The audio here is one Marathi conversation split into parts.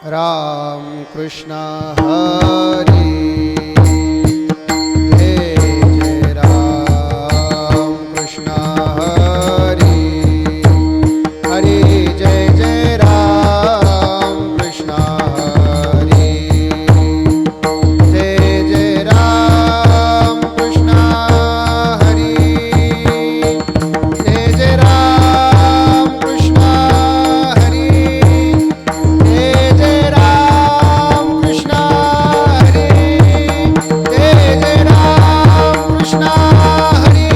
राम कृष्ण हरी जय जय राम कृष्ण हरी हरी जय जय राम कृष्ण हरी जय जय राम कृष्ण हरी जय जय राम कृष्ण हरी जय जय राम कृष्ण हरी जय जय राम कृष्ण हरी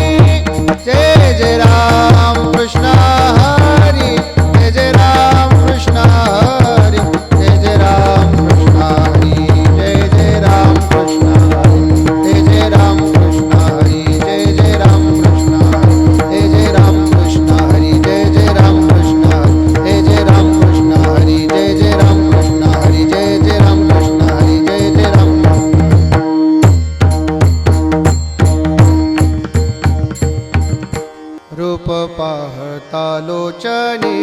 जय जय राम कृष्ण हरी जय जय राम कृष्ण हरी जय जय राम कृष्ण हरी जय जय राम कृष्ण हरी जय जय राम कृष्ण हरी जय जय राम कृष्ण हरी जय जय राम कृष्ण हरी जय जय राम कृष्ण हरी जय जय राम कृष्ण हरी जय जय राम कृष्ण हरी जय जय राम कृष्ण हरी जय जय राम रूप पाहता लोचनी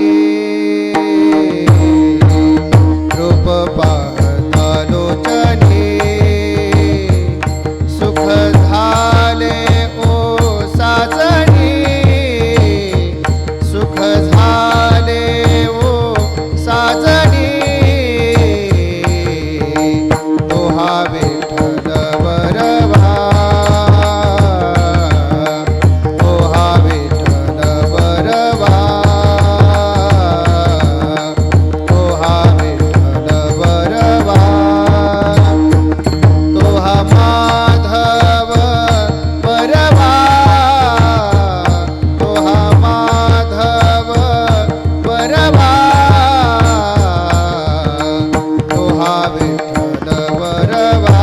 रूप पाहता लोचनी सुख झाले ओ साजणी सुख झाले ओ साजणी तोहा विठ्ठल बरवा तोहा विठ्ठल बरवा तोहा विठ्ठल बरवा तोहा माधव बरवा तोहा माधव बरवा तोहा विठ्ठल बरवा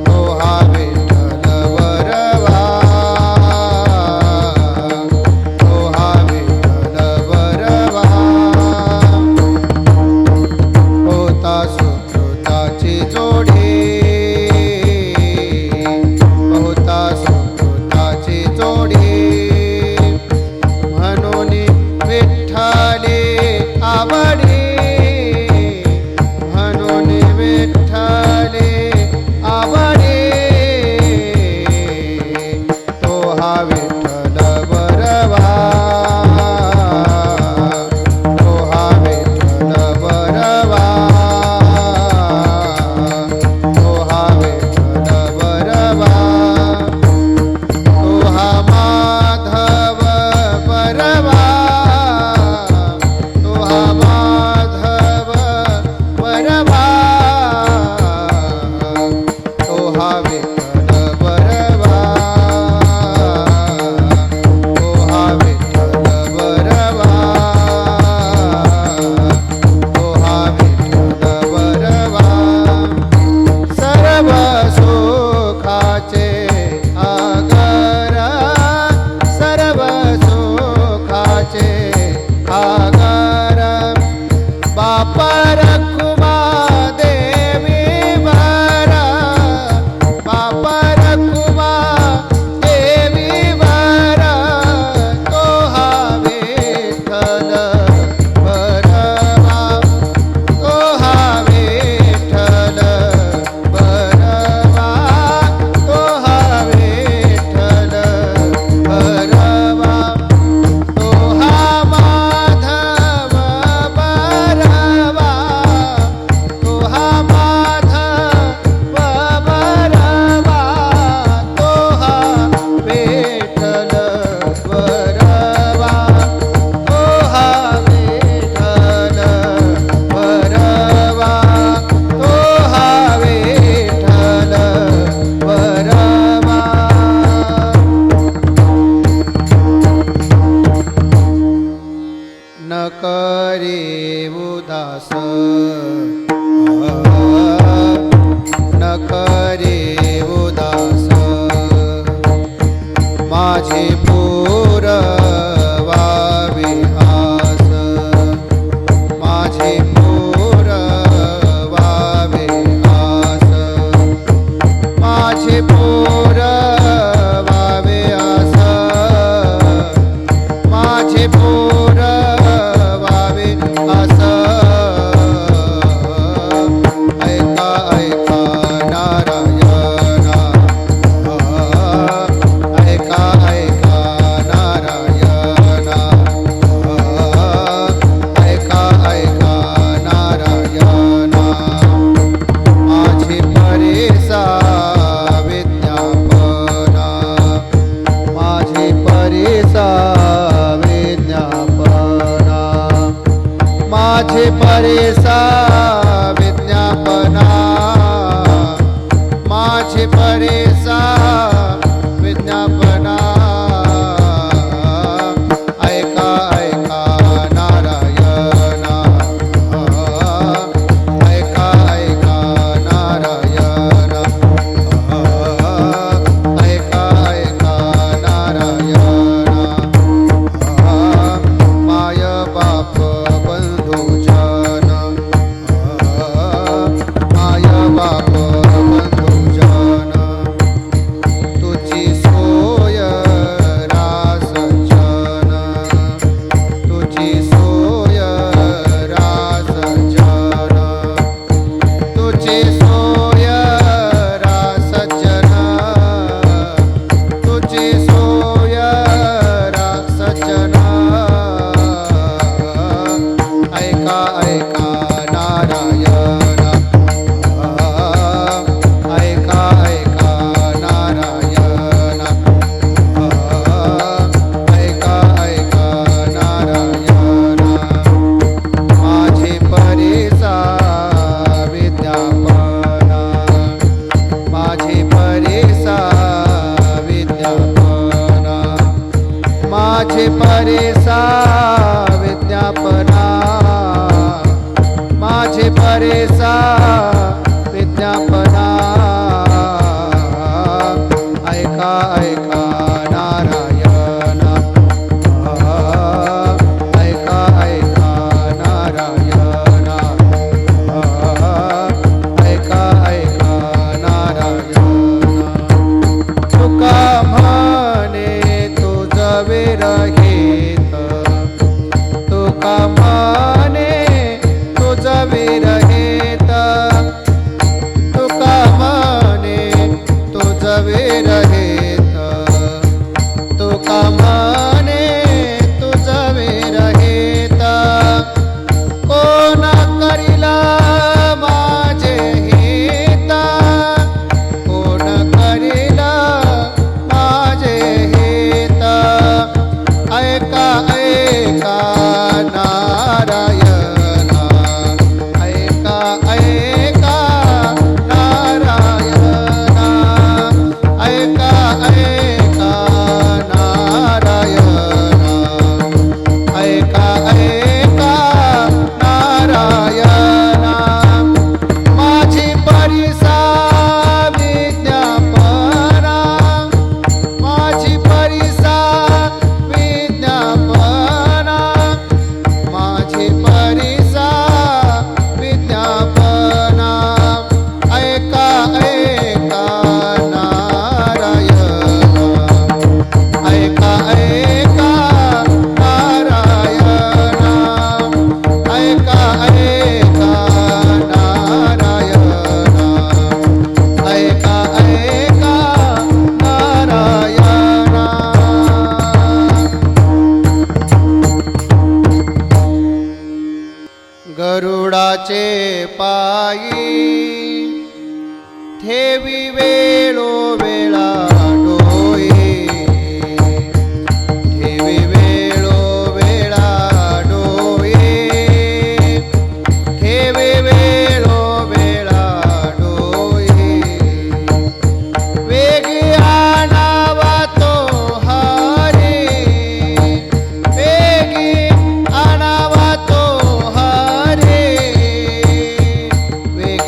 तोहा विठ्ठल बरवा तोहा विठ्ठल बरवा होता सुकृताची जोडी होता सुकृताची जोडी म्हणून विठ्ठले आवडी म्हणून विठ्ठले आवडी तोहा विठ्ठल बरवा तोहा विठ्ठल बरवा तोहा विठ्ठल बरवा तोहा माधव बरवा तोहा माधव बरवा तोहा विठ्ठल बरवा तोहा विठ्ठल बरवा तोहा विठ्ठल बरवा सर्व सुखाचे आगर सर्व सुखाचे आगर बाप रखुमा देवी वर बाप रखुमा देवी वर तोहा विठ्ठल बरवा तोहा विठ्ठल बरवा तोहा विठ्ठल बरवा तोहा माधव बरवा तोहा माधव बरवा तोहा विठ्ठल बरवा तोहा विठ्ठल बरवा तोहा विठ्ठल बरवा न करे उदास न करे उदास माझे पुरवावे आस माझे पुरवावे आस माझे पुरवावे आस माझे पुरवावे आस परेसा विज्ञापना माझे परेसा विज्ञापना माझे परेसा विज्ञापना ऐका ऐका नारायणा ऐका ऐका नारायणा ऐका ऐका नारायणा माय बाप बंधुजन माय बाप बंधुजन तुझी सोय रासजन तुझी सोय रासजन तुझी सोय रासजन तुझी सोय रासजन ऐका ऐका नारायणा ऐका ऐका नारायणा ऐका ऐका नारायणा माझे परेसा विज्ञापना माझे परेसा विज्ञापना माझे परेसा विज्ञापना माझे परेसा विज्ञापना ऐका ऐका नारायणा ऐका ऐका नारायणा ऐका ऐका नारायणा तुका म्हणे तुझ विरहित तुका म्हणे तुझ विरहित तुका म्हणे तुझ विरहित तुका म्हणे तुझ विरहित कोण करीला माझे हित कोण करीला माझे हित ऐका ऐका नारायणा ऐका ऐका नारायणा ऐका ऐका नारायणा ऐका ऐका नारायणा माझी परीसा विज्ञापना माझी परीसा विज्ञापना माझी परीसा विज्ञापना ऐका ऐका नारायणा ऐका ऐका नारायणा ऐका ऐका नारायणा ऐका ऐका नारायणा गरुडाचे पायी ठेवी वेळोवेळा डोळे ठेवी वेळोवेळा डोळे ठेवी वेळोवेळा डोळे वेगी आणावा तो हरी वेगी आणावा तो हरी वेगी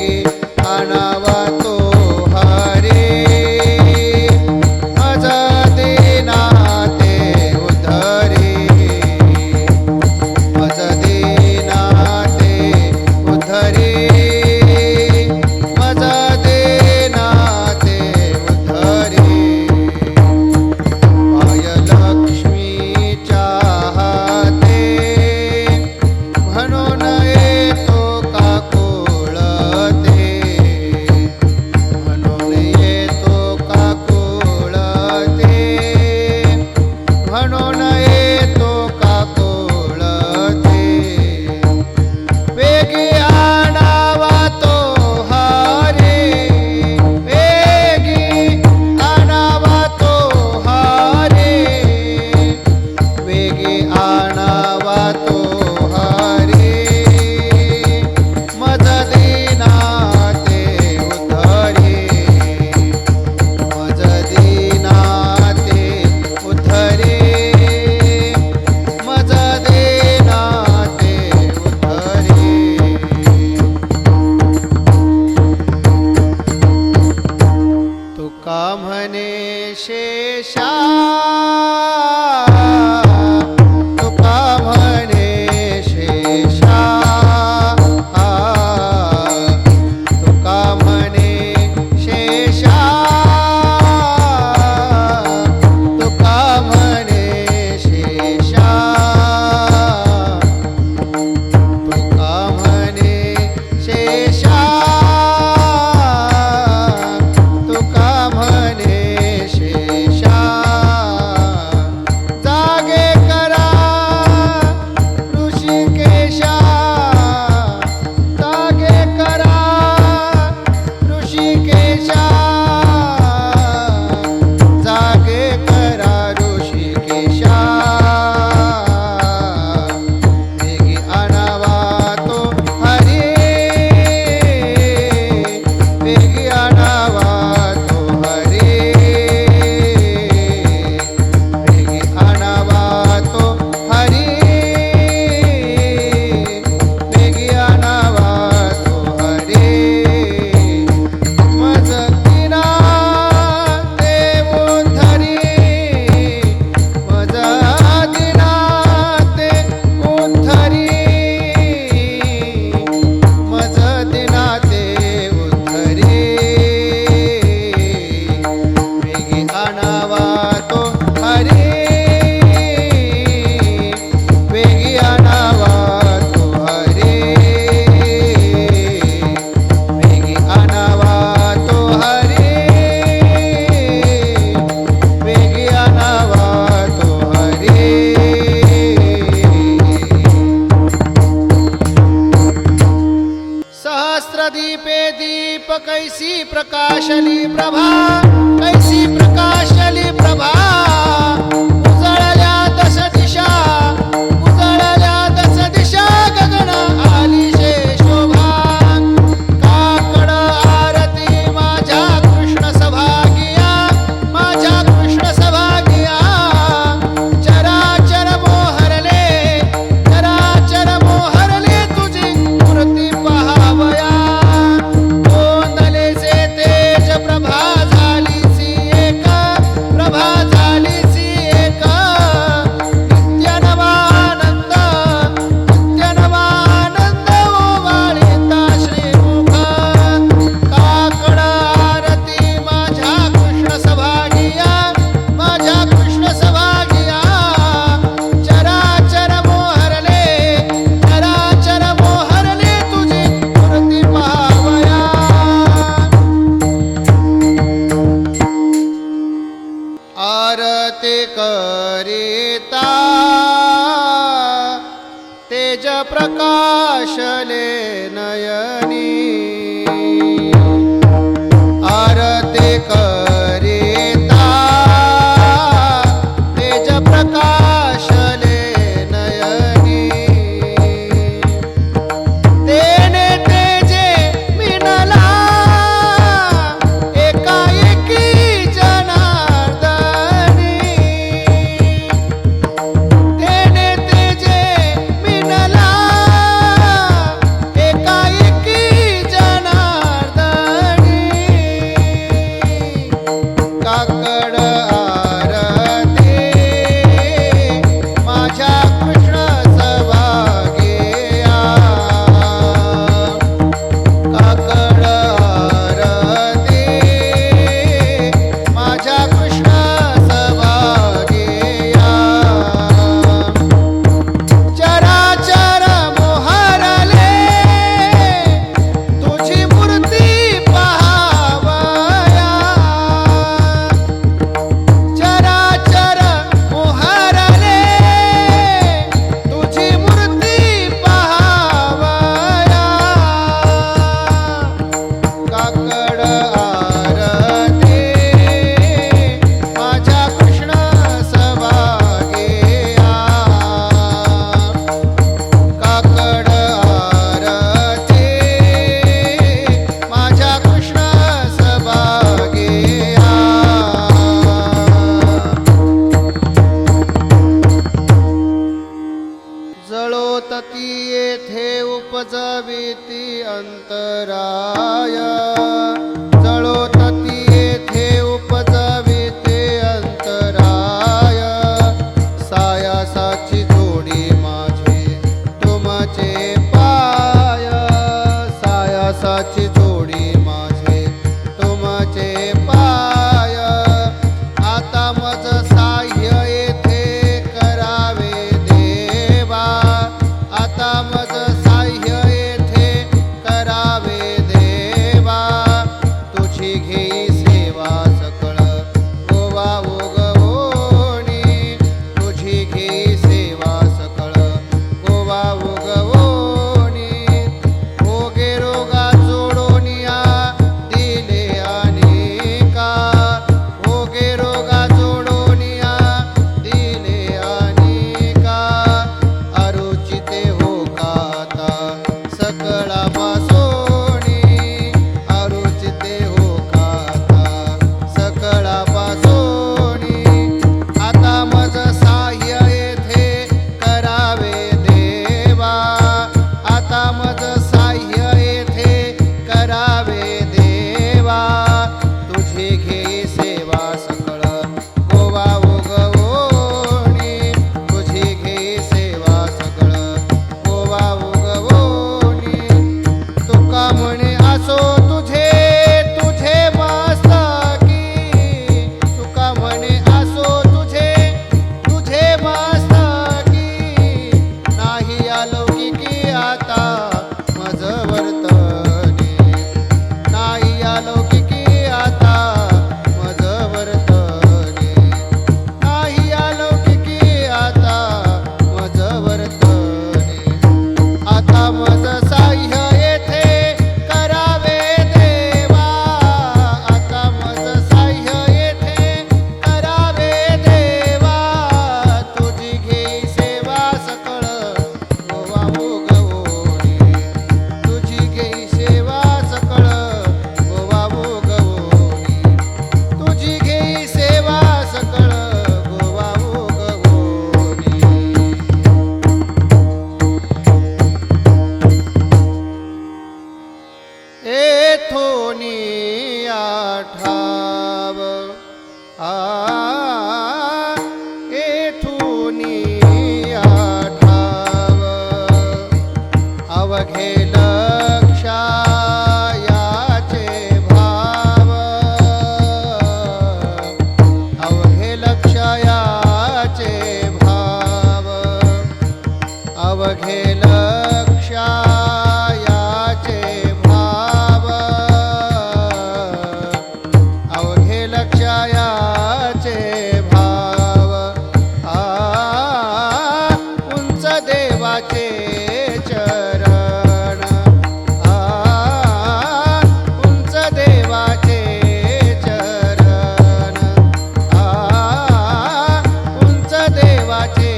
कैसी प्रकाशली प्रभा, कैसी प्रकाशली प्रभा. उजळल्या दश दिशा, उजळल्या दश दिशा, गगन आलिशे शोभा. काकड आरती माझ्या कृष्ण सभागिया, माझ्या कृष्ण सभागिया. चराचर मोहरले, चराचर मोहरले तुझी मूर्ती पहावया. कोंदलेचे तेज प्रभा झालीसी एक, प्रभा झालीसी एक. नित्य नवानंद, नित्य नवानंद ओवाळीता श्रीमुख. काकड आरती माझ्या कृष्ण सभागिया, माझ्या कृष्ण सभागिया. चराचर मोहरले, चराचर मोहरले तुझी मूर्ती पहावया. आरती करिता तेज प्रकाशले नयनी. आरती करिता तेज प्रकाशले नयनी. तेने तेजे मिनला एकाएकी जनार्दनी. तेने तेजे मिनला एकाएकी जनार्दनी. काकड आरती माझ्या कृष्ण सभागिया. काकड आरती माझ्या कृष्ण सभागिया. चराचर मोहरले तुझी मूर्ती पहावया. चराचर मोहरले तुझी मूर्ती पहावया. काकड आरती माझ्या कृष्ण सभागिया. काकड आरती माझ्या कृष्ण सभागिया. जळोतती येथे उपजविती अंतराय. जळोतती येथे उपजविते अंतराय. सायासाची जोडी माझे तुमचे पाय. सायासाची जोडी माझे तुमचे पाय. आता मज साह्य येथे करावे देवा. आता मज साह्य येथे करावे देवा. अवघे लक्षायाचे भाव अवघे लक्षायाचे भाव उंच देवाचे चरण उंच देवाचे चरण उंच देवाचे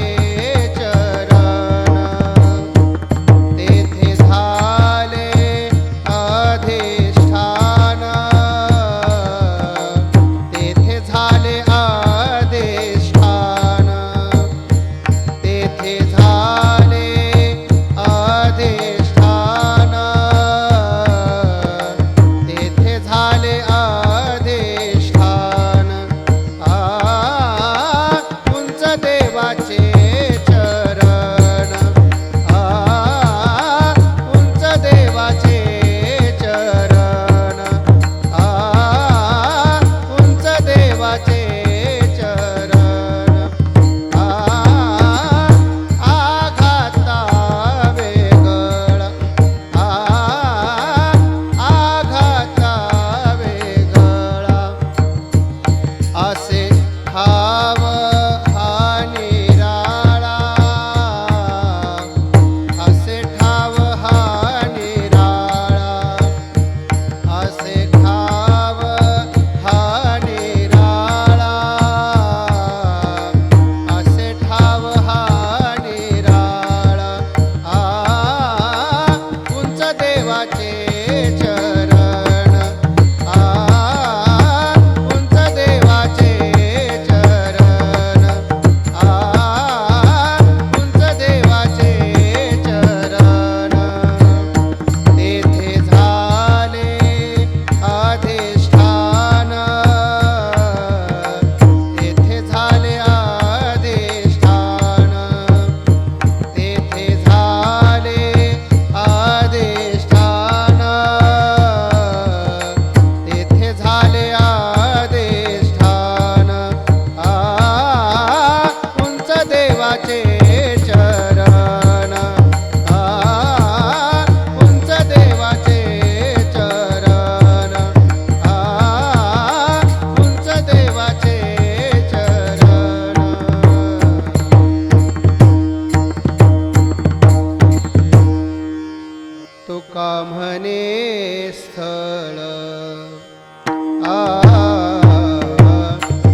तुका म्हणे स्थळ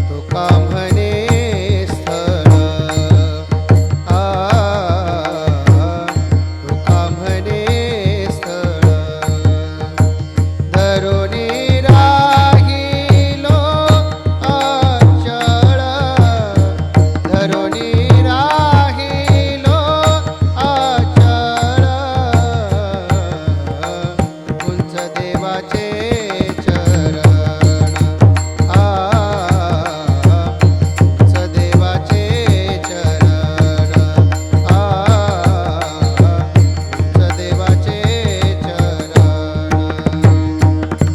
तुका म्हणे स्थळ तुका म्हणे स्थळ धरुणी राहिलो अचळ धरुणी राहिलो अचळ उंच देवाचे चरण उंच देवाचे चरण उंच देवाचे चरण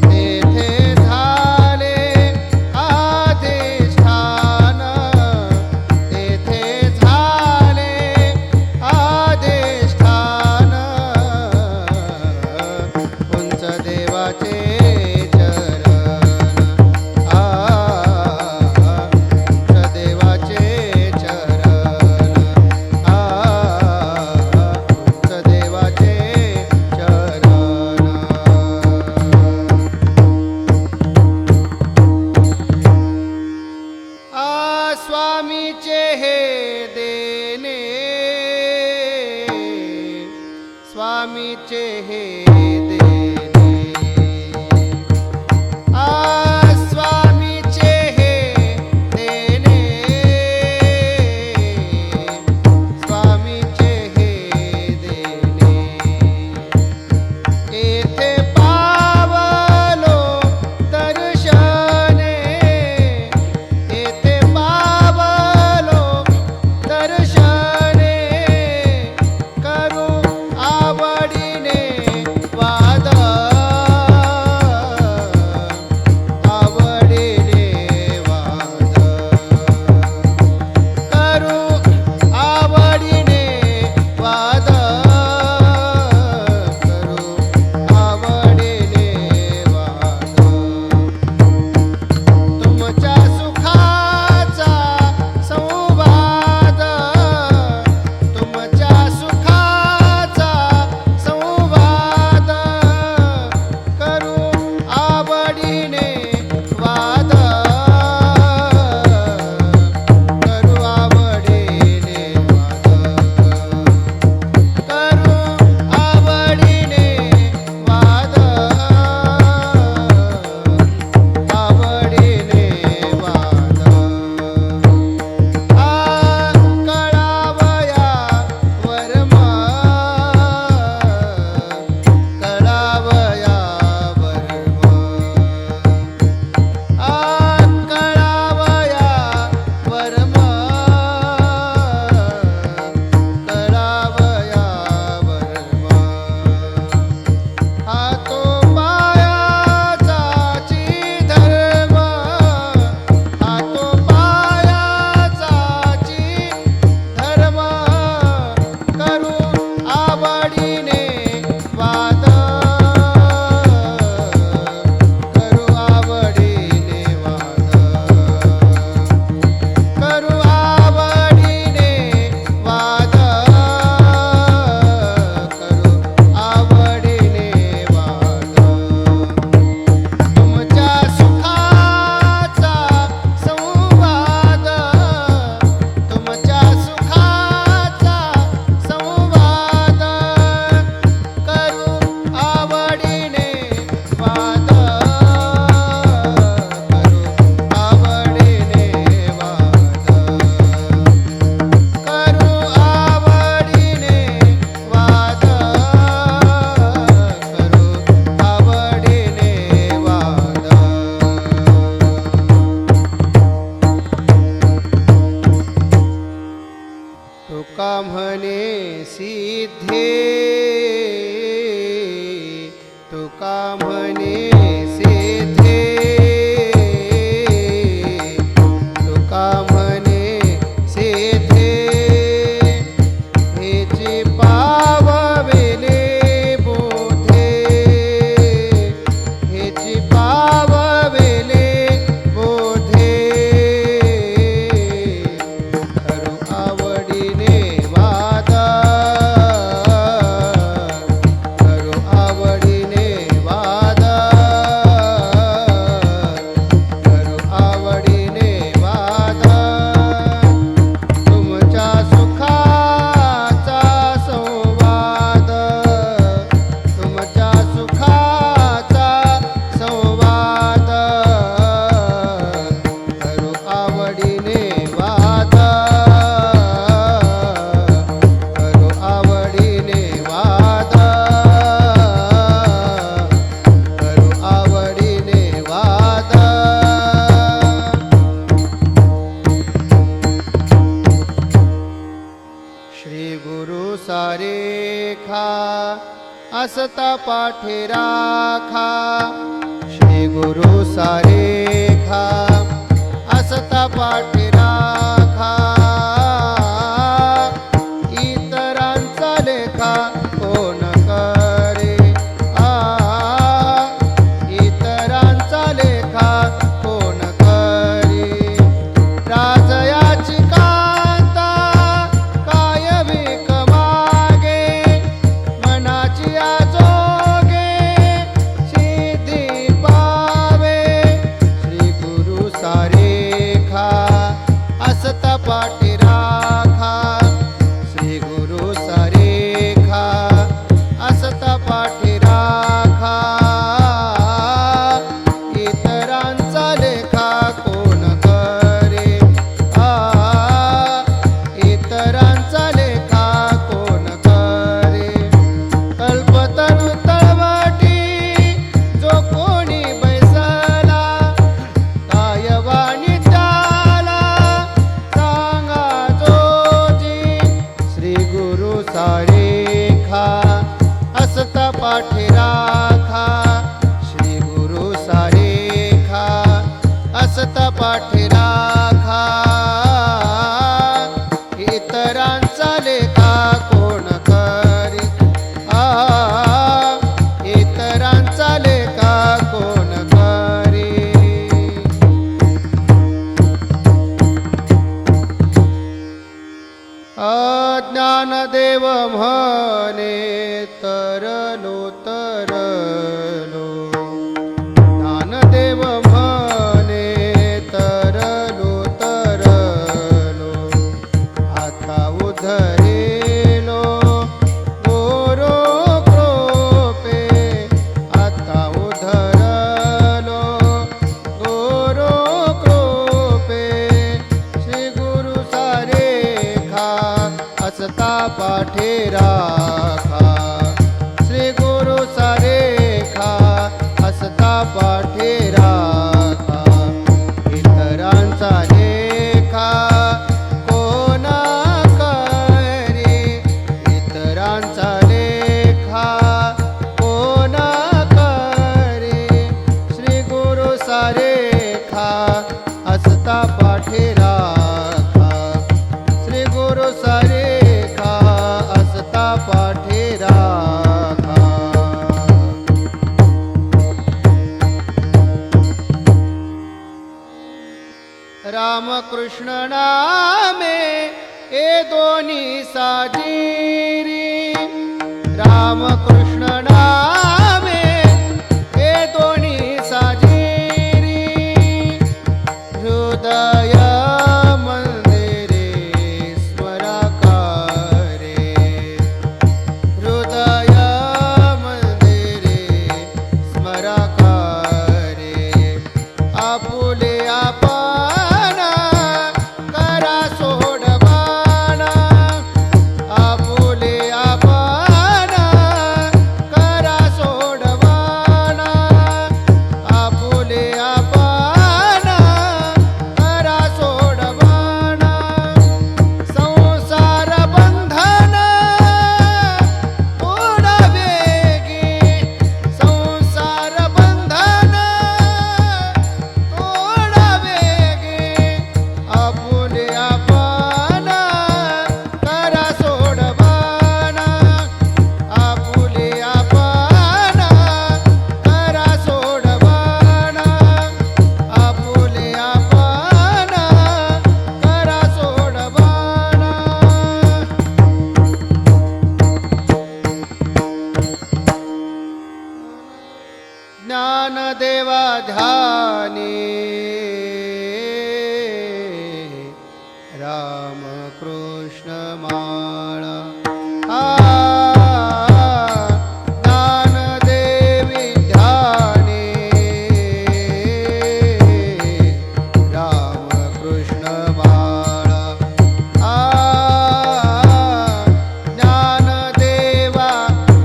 तेथे झाले अधिष्ठान तेथे झाले अधिष्ठान उंच देवाचे चरण उंच देवाचे चरण उंच देवाचे चरण स्वामीचे हे देणे स्वामीचे हे देणे स्वामीचे हे देणे स्वामीचे हे देणे येथे पावलो दर्शने येथे पावलो दर्शने करू आवडीने तुका म्हणे सिद्धे तुका म्हणे सिद्धे तुका म्हणे सिद्धे हेची पावविले बोधे हेची पावविले बोधे खरू आवडीने वादा खरू आवडीने वादा खरू आवडीने वादा तुमच्या सुखाचा संवाद तुमच्या सुखाचा संवाद खरू आवडीने वादा खरू आवडीने वादा खरू आवडीने वादा श्री गुरु सारेखा असता पाठी राखा श्री गुरु सारेखा असता पाठी राखा इतरांचा लेखा कोण करे इतरांचा लेखा कोण करे राजयाची कांता काय भीक मागे मनाची आजोगे सिद्धी पावे श्री गुरु सारेखा असता पाठी राखा श्री गुरु सारेखा असता पाठी राखा इतरांचा लेखा कोण करे इतरांचा लेखा कोण करे कल्पतरू तळवटी जो कोणी बैसला काय वाणी त्याला सांगा जोजी श्री गुरु सारेखा असता पाठी राखा श्री गुरु सारेखा असता पाठी राखा इतरांचा लेखा कोण करे इतरांचा लेखा कोण करे अज्ञानदेव म्हणे तरलो तरलो ज्ञानदेव म्हणे तरलो तरलो आता उधरेलो गोरो कृपे आता उधरलो गोरो कृपे श्री गुरु सारेखा असता पाठी राखा श्री गुरु सारेखा असता पाठी राखा इतरांचा लेखा कोण करे इतरांचा लेखा कोण करे श्री गुरु सारेखा असता पाठी राखा श्री गुरु सारेखा असता पाठी राखा रामकृष्ण नामे ए दोन्ही साजिरी रामकृष्ण नामे ए दोन्ही साजिरी हृदय मंदिरे स्मराकारे हृदय मंदिरे स्मराकारे आपुले आपण करा सोडवाना आपुले माळा ज्ञानदेवी ध्याने रामकृष्ण माळा ज्ञानदेवा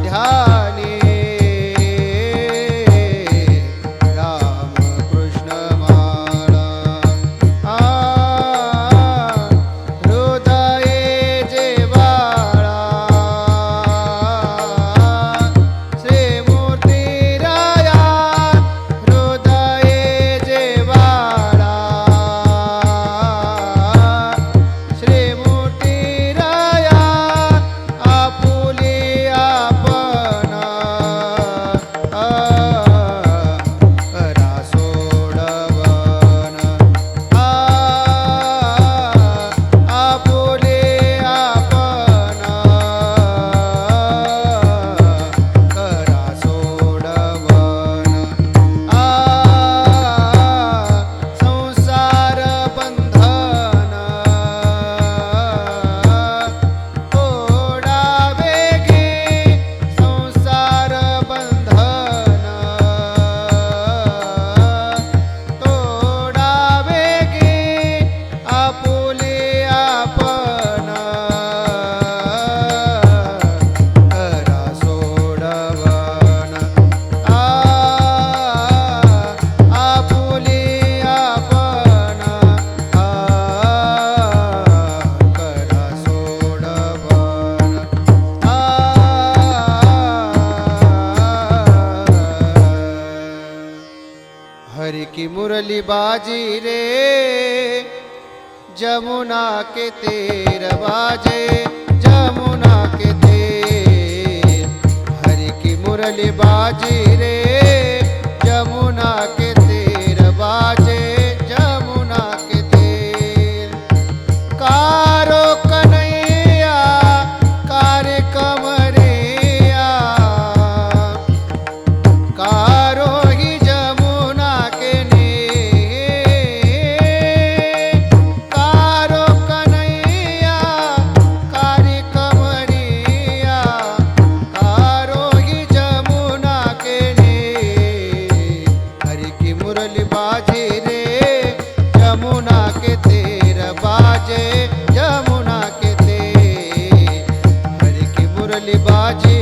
ध्याने रामकृष्ण माळा हृदये जेवाळा श्रीमूर्तिराया हृदये जेवाळा श्रीमूर्तिराया आपुले आपण करा सोडवन आपुले आपण करा सोडवन संसार बंधन ओढावे गे संसार बंधन तोडावे गे आपुले आपण करा सोडवन आपुले आपण करा सोडवन हरि की मुरली बाजी रे जमुना के तीर बाजे जमुना के तीर हरि की मुरली बाजी रे जमुना के तीर बाजे जमुना के तीर कारो कन्हैया कार्य कमरिया कारो ही जमुना के नीर कारो कन्हैया कार्य कमरिया कारो ही जमुना के नीर हरि की मुरली बाजी रे जमुना के तीर बाजे जमुना के तीर हरि की मुरली बाजी